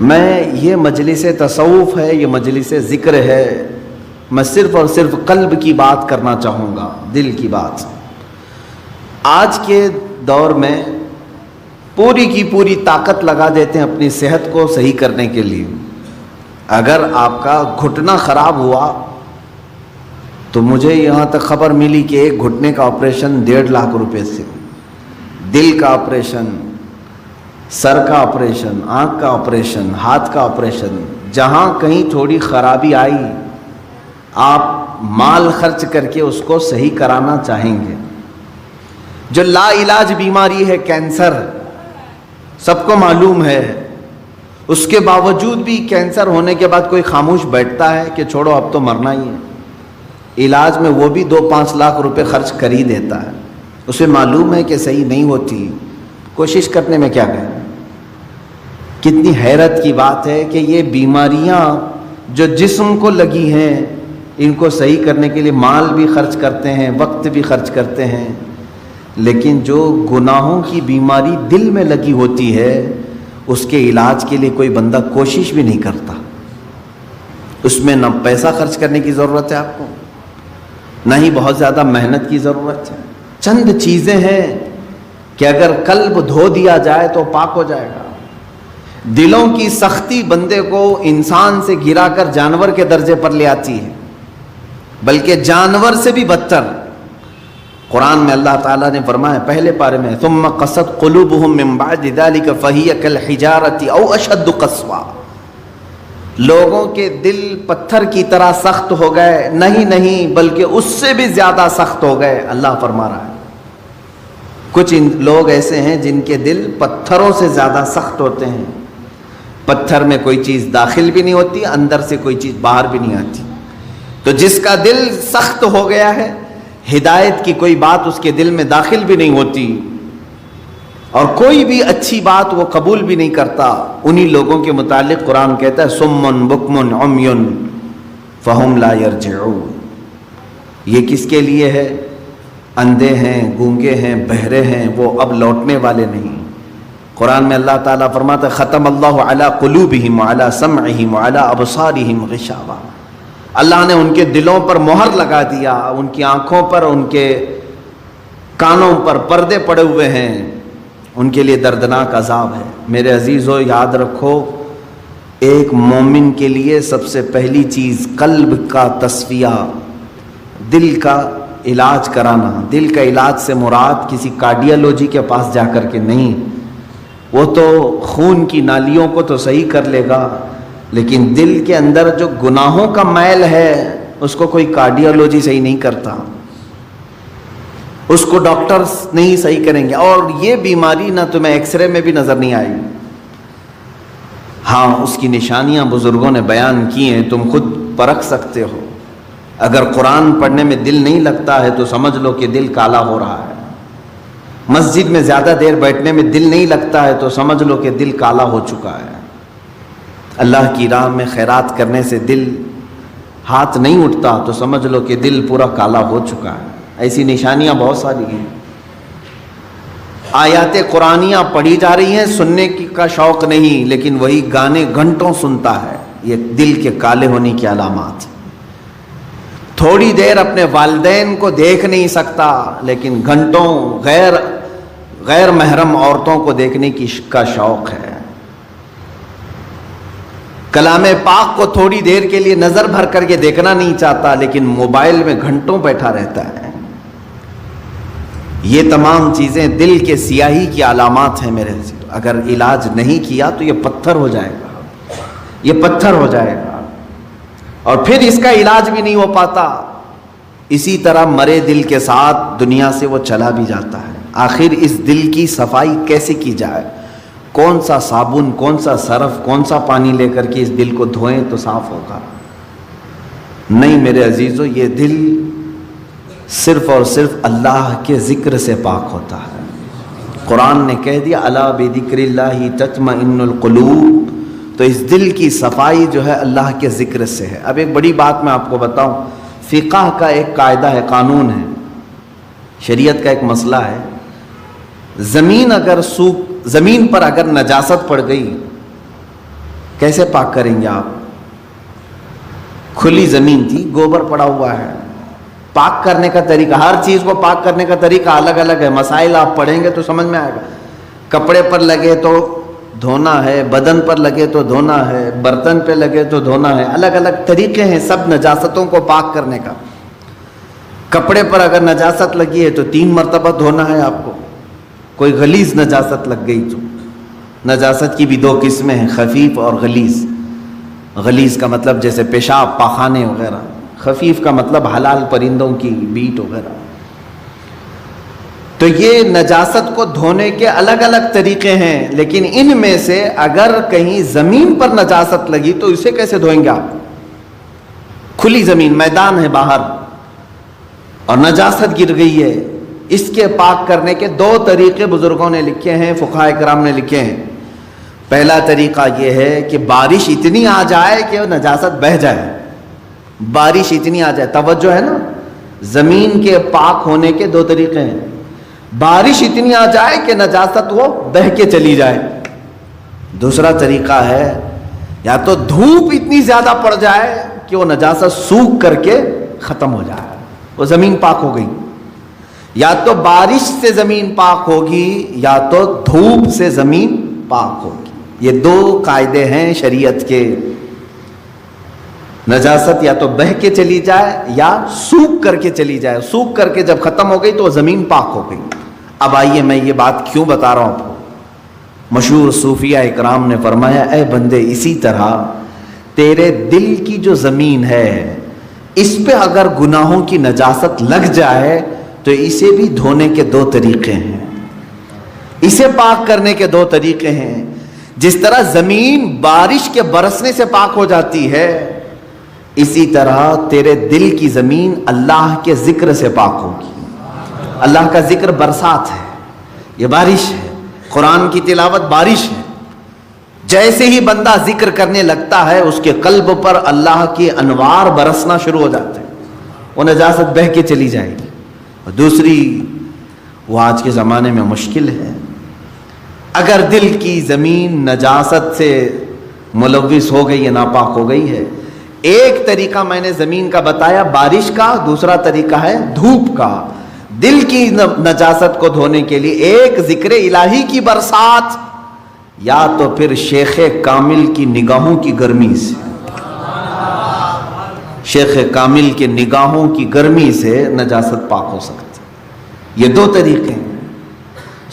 میں یہ مجلس تصوف ہے، یہ مجلس ذکر ہے، میں صرف اور صرف قلب کی بات کرنا چاہوں گا، دل کی بات۔ آج کے دور میں پوری کی پوری طاقت لگا دیتے ہیں اپنی صحت کو صحیح کرنے کے لیے۔ اگر آپ کا گھٹنا خراب ہوا تو مجھے یہاں تک خبر ملی کہ ایک گھٹنے کا آپریشن 1.5 لاکھ روپے سے، دل کا آپریشن، سر کا آپریشن، آنکھ کا آپریشن، ہاتھ کا آپریشن، جہاں کہیں تھوڑی خرابی آئی آپ مال خرچ کر کے اس کو صحیح کرانا چاہیں گے۔ جو لا علاج بیماری ہے کینسر، سب کو معلوم ہے، اس کے باوجود بھی کینسر ہونے کے بعد کوئی خاموش بیٹھتا ہے کہ چھوڑو اب تو مرنا ہی ہے؟ علاج میں وہ بھی 2-5 لاکھ روپے خرچ کر ہی دیتا ہے، اسے معلوم ہے کہ صحیح نہیں ہوتی، کوشش کرنے میں کیا کریں۔ کتنی حیرت کی بات ہے کہ یہ بیماریاں جو جسم کو لگی ہیں ان کو صحیح کرنے کے لیے مال بھی خرچ کرتے ہیں، وقت بھی خرچ کرتے ہیں، لیکن جو گناہوں کی بیماری دل میں لگی ہوتی ہے اس کے علاج کے لیے کوئی بندہ کوشش بھی نہیں کرتا۔ اس میں نہ پیسہ خرچ کرنے کی ضرورت ہے آپ کو، نہ ہی بہت زیادہ محنت کی ضرورت ہے۔ چند چیزیں ہیں کہ اگر قلب دھو دیا جائے تو پاک ہو جائے گا۔ دلوں کی سختی بندے کو انسان سے گرا کر جانور کے درجے پر لے آتی ہے، بلکہ جانور سے بھی بدتر۔ قرآن میں اللہ تعالیٰ نے فرمایا پہلے پارے میں ثم قست قلوبهم من بعد ذلك فهي كالحجارة او اشد قسوة، لوگوں کے دل پتھر کی طرح سخت ہو گئے، نہیں بلکہ اس سے بھی زیادہ سخت ہو گئے، اللہ فرما رہا ہے۔ کچھ لوگ ایسے ہیں جن کے دل پتھروں سے زیادہ سخت ہوتے ہیں، پتھر میں کوئی چیز داخل بھی نہیں ہوتی، اندر سے کوئی چیز باہر بھی نہیں آتی۔ تو جس کا دل سخت ہو گیا ہے، ہدایت کی کوئی بات اس کے دل میں داخل بھی نہیں ہوتی اور کوئی بھی اچھی بات وہ قبول بھی نہیں کرتا، انہی لوگوں کے متعلق قرآن کہتا ہے سم بکم عمی فہم لا یرجعون۔ یہ کس کے لیے ہے؟ اندھے ہیں، گونگے ہیں، بہرے ہیں، وہ اب لوٹنے والے نہیں۔ قرآن میں اللہ تعالیٰ فرماتا ہے ختم اللہ علی قلوبہم وعلی سمعہم وعلی ابصارہم غشاوہ، اللہ نے ان کے دلوں پر مہر لگا دیا، ان کی آنکھوں پر، ان کے کانوں پر پردے پڑے ہوئے ہیں، ان کے لیے دردناک عذاب ہے۔ میرے عزیزو یاد رکھو، ایک مومن کے لیے سب سے پہلی چیز قلب کا تصفیہ، دل کا علاج کرانا۔ دل کا علاج سے مراد کسی کارڈیالوجی کے پاس جا کر کے نہیں، وہ تو خون کی نالیوں کو تو صحیح کر لے گا، لیکن دل کے اندر جو گناہوں کا میل ہے اس کو کوئی کارڈیالوجی صحیح نہیں کرتا، اس کو ڈاکٹرز نہیں صحیح کریں گے۔ اور یہ بیماری نہ تمہیں ایکس رے میں بھی نظر نہیں آئی، ہاں اس کی نشانیاں بزرگوں نے بیان کی ہیں، تم خود پرکھ سکتے ہو۔ اگر قرآن پڑھنے میں دل نہیں لگتا ہے تو سمجھ لو کہ دل کالا ہو رہا ہے۔ مسجد میں زیادہ دیر بیٹھنے میں دل نہیں لگتا ہے تو سمجھ لو کہ دل کالا ہو چکا ہے۔ اللہ کی راہ میں خیرات کرنے سے دل ہاتھ نہیں اٹھتا تو سمجھ لو کہ دل پورا کالا ہو چکا ہے۔ ایسی نشانیاں بہت ساری ہیں۔ آیات قرآنیاں پڑھی جا رہی ہیں، سننے کا شوق نہیں، لیکن وہی گانے گھنٹوں سنتا ہے، یہ دل کے کالے ہونے کی علامات۔ تھوڑی دیر اپنے والدین کو دیکھ نہیں سکتا، لیکن گھنٹوں غیر محرم عورتوں کو دیکھنے کا شوق ہے۔ کلام پاک کو تھوڑی دیر کے لیے نظر بھر کر کے دیکھنا نہیں چاہتا، لیکن موبائل میں گھنٹوں بیٹھا رہتا ہے۔ یہ تمام چیزیں دل کے سیاہی کی علامات ہیں میرے عزیز۔ اگر علاج نہیں کیا تو یہ پتھر ہو جائے گا، یہ پتھر ہو جائے گا، اور پھر اس کا علاج بھی نہیں ہو پاتا۔ اسی طرح مرے دل کے ساتھ دنیا سے وہ چلا بھی جاتا ہے۔ آخر اس دل کی صفائی کیسے کی جائے؟ کون سا صابن، کون سا سرف، کون سا پانی لے کر کے اس دل کو دھوئیں تو صاف ہوگا؟ نہیں میرے عزیزو، یہ دل صرف اور صرف اللہ کے ذکر سے پاک ہوتا ہے۔ قرآن نے کہہ دیا الا بذکر اللہ تطمئن القلوب، تو اس دل کی صفائی جو ہے اللہ کے ذکر سے ہے۔ اب ایک بڑی بات میں آپ کو بتاؤں، فقہ کا ایک قاعدہ ہے، قانون ہے، شریعت کا ایک مسئلہ ہے، زمین پر اگر نجاست پڑ گئی، کیسے پاک کریں گے آپ؟ کھلی زمین تھی، گوبر پڑا ہوا ہے. پاک کرنے کا طریقہ، ہر چیز کو پاک کرنے کا طریقہ الگ الگ ہے. مسائل آپ پڑھیں گے تو سمجھ میں آئے گا. کپڑے پر لگے تو دھونا ہے، بدن پر لگے تو دھونا ہے، برتن پہ لگے تو دھونا ہے. الگ الگ طریقے ہیں سب نجاستوں کو پاک کرنے کا. کپڑے پر اگر نجاست لگی ہے تو 3 مرتبہ دھونا ہے آپ کو. کوئی غلیظ نجاست لگ گئی تو، نجاست کی بھی 2 قسمیں ہیں، خفیف اور غلیظ. غلیظ کا مطلب جیسے پیشاب، پاخانے وغیرہ. خفیف کا مطلب حلال پرندوں کی بیٹ وغیرہ. تو یہ نجاست کو دھونے کے الگ الگ طریقے ہیں، لیکن ان میں سے اگر کہیں زمین پر نجاست لگی تو اسے کیسے دھوئیں گے آپ؟ کھلی زمین، میدان ہے باہر اور نجاست گر گئی ہے. اس کے پاک کرنے کے 2 طریقے بزرگوں نے لکھے ہیں، فقہاء کرام نے لکھے ہیں. پہلا طریقہ یہ ہے کہ بارش اتنی آ جائے کہ نجاست بہہ جائے. بارش اتنی آ جائے، توجہ ہے نا، زمین کے پاک ہونے کے 2 طریقے ہیں. بارش اتنی آ جائے کہ نجاست وہ بہہ کے چلی جائے. دوسرا طریقہ ہے یا تو دھوپ اتنی زیادہ پڑ جائے کہ وہ نجاست سوکھ کر کے ختم ہو جائے، وہ زمین پاک ہو گئی. یا تو بارش سے زمین پاک ہوگی یا تو دھوپ سے زمین پاک ہوگی. یہ 2 قاعدے ہیں شریعت کے. نجاست یا تو بہہ کے چلی جائے یا سوکھ کر کے چلی جائے. سوکھ کر کے جب ختم ہو گئی تو وہ زمین پاک ہو گئی. اب آئیے میں یہ بات کیوں بتا رہا ہوں آپ کو. مشہور صوفیہ اکرام نے فرمایا، اے بندے، اسی طرح تیرے دل کی جو زمین ہے اس پہ اگر گناہوں کی نجاست لگ جائے تو اسے بھی دھونے کے 2 طریقے ہیں، اسے پاک کرنے کے 2 طریقے ہیں. جس طرح زمین بارش کے برسنے سے پاک ہو جاتی ہے، اسی طرح تیرے دل کی زمین اللہ کے ذکر سے پاک ہوگی. اللہ کا ذکر برسات ہے، یہ بارش ہے. قرآن کی تلاوت بارش ہے. جیسے ہی بندہ ذکر کرنے لگتا ہے اس کے قلب پر اللہ کی انوار برسنا شروع ہو جاتے ہیں، وہ نجاست بہہ کے چلی جائے گی. اور دوسری، وہ آج کے زمانے میں مشکل ہے. اگر دل کی زمین نجاست سے ملوث ہو گئی ہے، ناپاک ہو گئی ہے، ایک طریقہ میں نے زمین کا بتایا بارش کا، دوسرا طریقہ ہے دھوپ کا. دل کی نجاست کو دھونے کے لیے ایک ذکر الہی کی برسات، یا تو پھر شیخ کامل کی نگاہوں کی گرمی سے. شیخ کامل کے نگاہوں کی گرمی سے نجاست پاک ہو سکتی. یہ 2 طریقے ہیں.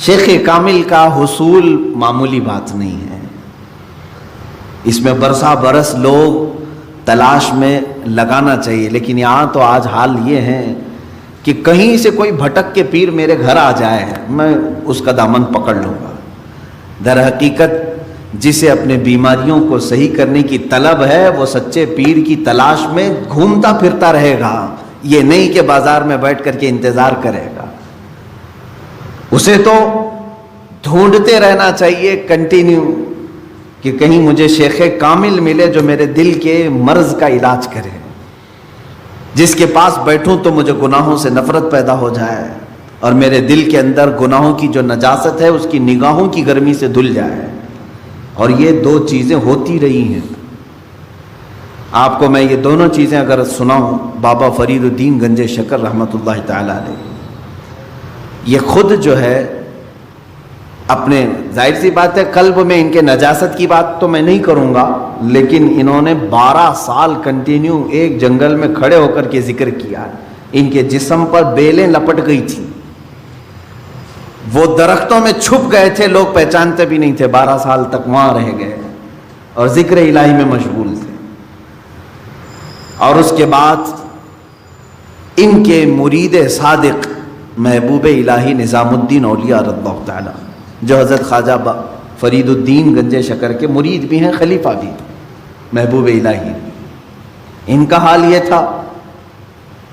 شیخ کامل کا حصول معمولی بات نہیں ہے، اس میں برسا برس لوگ تلاش میں لگانا چاہیے. لیکن یہاں تو آج حال یہ ہے کہ کہیں سے کوئی بھٹک کے پیر میرے گھر آ جائے میں اس کا دامن پکڑ لوں گا. در حقیقت جسے اپنے بیماریوں کو صحیح کرنے کی طلب ہے وہ سچے پیر کی تلاش میں گھومتا پھرتا رہے گا. یہ نہیں کہ بازار میں بیٹھ کر کے انتظار کرے گا. اسے تو ڈھونڈتے رہنا چاہیے کنٹینیو کہ کہیں مجھے شیخ کامل ملے جو میرے دل کے مرض کا علاج کرے، جس کے پاس بیٹھوں تو مجھے گناہوں سے نفرت پیدا ہو جائے اور میرے دل کے اندر گناہوں کی جو نجاست ہے اس کی نگاہوں کی گرمی سے دھل جائے. اور یہ 2 چیزیں ہوتی رہی ہیں. آپ کو میں یہ 2 چیزیں اگر سناؤں، بابا فرید الدین گنج شکر رحمۃ اللہ تعالی علیہ، یہ خود جو ہے اپنے، ظاہر سی بات ہے قلب میں ان کے نجاست کی بات تو میں نہیں کروں گا، لیکن انہوں نے 12 سال کنٹینیو ایک جنگل میں کھڑے ہو کر کے ذکر کیا. ان کے جسم پر بیلیں لپٹ گئی تھیں، وہ درختوں میں چھپ گئے تھے، لوگ پہچانتے بھی نہیں تھے. 12 سال تک وہاں رہ گئے اور ذکر الہی میں مشغول تھے. اور اس کے بعد ان کے مرید صادق محبوب الہی نظام الدین اولیاء رضی اللہ تعالی، جو حضرت خواجہ فرید الدین گنج شکر کے مرید بھی ہیں، خلیفہ بھی، محبوب الہی، ان کا حال یہ تھا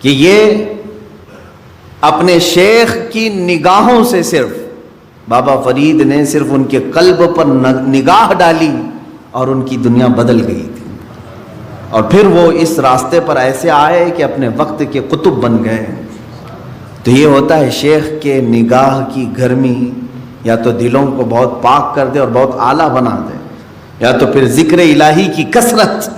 کہ یہ اپنے شیخ کی نگاہوں سے، صرف بابا فرید نے صرف ان کے قلب پر نگاہ ڈالی اور ان کی دنیا بدل گئی تھی. اور پھر وہ اس راستے پر ایسے آئے کہ اپنے وقت کے قطب بن گئے. تو یہ ہوتا ہے شیخ کے نگاہ کی گرمی یا تو دلوں کو بہت پاک کر دے اور بہت اعلیٰ بنا دے، یا تو پھر ذکر الہی کی کثرت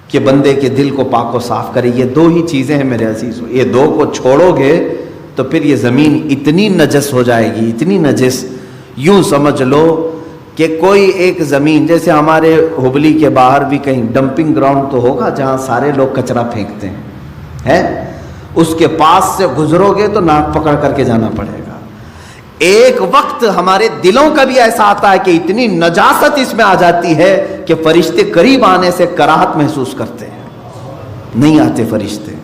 کہ بندے کے دل کو پاک و صاف کرے. یہ دو ہی چیزیں ہیں میرے عزیزو. یہ دو کو چھوڑو گے تو پھر یہ زمین اتنی نجس ہو جائے گی, اتنی نجس, یوں سمجھ لو کہ کوئی ایک زمین, جیسے ہمارے ہبلی کے باہر بھی کہیں ڈمپنگ گراؤنڈ تو ہوگا جہاں سارے لوگ کچرا پھینکتے ہیں, اس کے پاس سے گزرو گے تو ناک پکڑ کر کے جانا پڑے گا. ایک وقت ہمارے دلوں کا بھی ایسا آتا ہے کہ اتنی نجاست اس میں آ جاتی ہے کہ فرشتے قریب آنے سے کراہت محسوس کرتے ہیں, نہیں آتے فرشتے.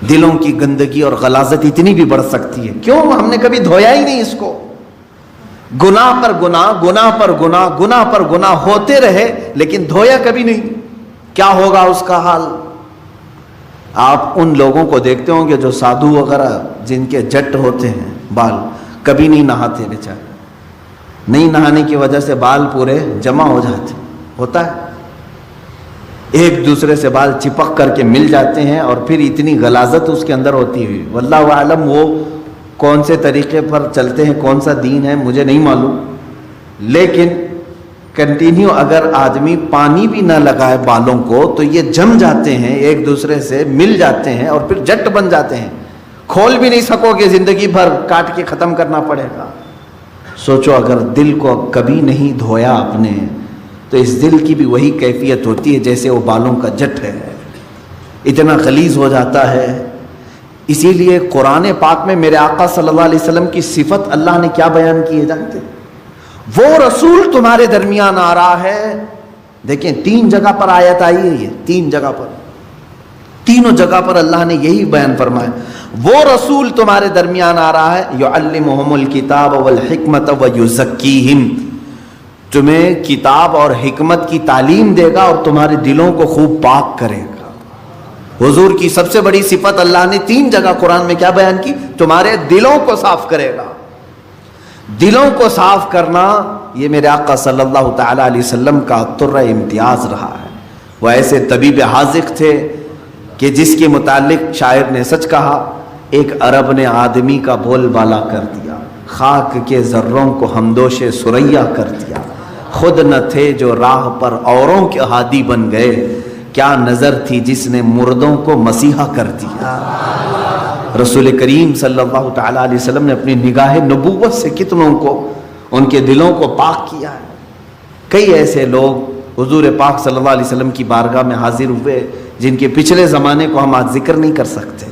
دلوں کی گندگی اور غلاظت اتنی بھی بڑھ سکتی ہے. کیوں؟ ہم نے کبھی دھویا ہی نہیں اس کو. گناہ پر گناہ, گناہ پر گناہ, گناہ پر گناہ ہوتے رہے لیکن دھویا کبھی نہیں. کیا ہوگا اس کا حال؟ آپ ان لوگوں کو دیکھتے ہوں گے جو سادھو وغیرہ جن کے جٹ ہوتے ہیں بال, کبھی نہیں نہاتے بیچارے. نہیں نہانے کی وجہ سے بال پورے جمع ہو جاتے, ہوتا ہے. ایک دوسرے سے بال چپک کر کے مل جاتے ہیں اور پھر اتنی غلاظت اس کے اندر ہوتی ہوئی. واللہ عالم وہ کون سے طریقے پر چلتے ہیں, کون سا دین ہے مجھے نہیں معلوم, لیکن کنٹینیو اگر آدمی پانی بھی نہ لگائے بالوں کو تو یہ جم جاتے ہیں, ایک دوسرے سے مل جاتے ہیں اور پھر جٹ بن جاتے ہیں. کھول بھی نہیں سکو گے, زندگی بھر کاٹ کے ختم کرنا پڑے گا. سوچو اگر دل کو کبھی نہیں دھویا آپ نے تو اس دل کی بھی وہی کیفیت ہوتی ہے جیسے وہ بالوں کا جٹ ہے, اتنا غلیظ ہو جاتا ہے. اسی لیے قرآن پاک میں میرے آقا صلی اللہ علیہ وسلم کی صفت اللہ نے کیا بیان کی ہے جانتے؟ وہ رسول تمہارے درمیان آ رہا ہے. دیکھیں 3 جگہ پر آیت آئی ہے, یہ 3 جگہ پر, تینوں جگہ پر اللہ نے یہی بیان فرمایا, وہ رسول تمہارے درمیان آ رہا ہے. یعلمہم الکتاب والحکمت ویزکیہم, تمہیں کتاب اور حکمت کی تعلیم دے گا اور تمہارے دلوں کو خوب پاک کرے گا. حضور کی سب سے بڑی صفت اللہ نے 3 جگہ قرآن میں کیا بیان کی؟ تمہارے دلوں کو صاف کرے گا. دلوں کو صاف کرنا یہ میرے آقا صلی اللہ تعالی علیہ وسلم کا طرہ امتیاز رہا ہے. وہ ایسے طبیب حاذق تھے کہ جس کے متعلق شاعر نے سچ کہا, ایک عرب نے آدمی کا بول بالا کر دیا, خاک کے ذروں کو ہمدوش سریا کر دیا. خود نہ تھے جو راہ پر اوروں کے ہادی بن گئے, کیا نظر تھی جس نے مردوں کو مسیحا کر دیا. رسول کریم صلی اللہ تعالی علیہ وسلم نے اپنی نگاہ نبوت سے کتنوں کو, ان کے دلوں کو پاک کیا ہے. کئی ایسے لوگ حضور پاک صلی اللہ علیہ وسلم کی بارگاہ میں حاضر ہوئے جن کے پچھلے زمانے کو ہم آج ذکر نہیں کر سکتے.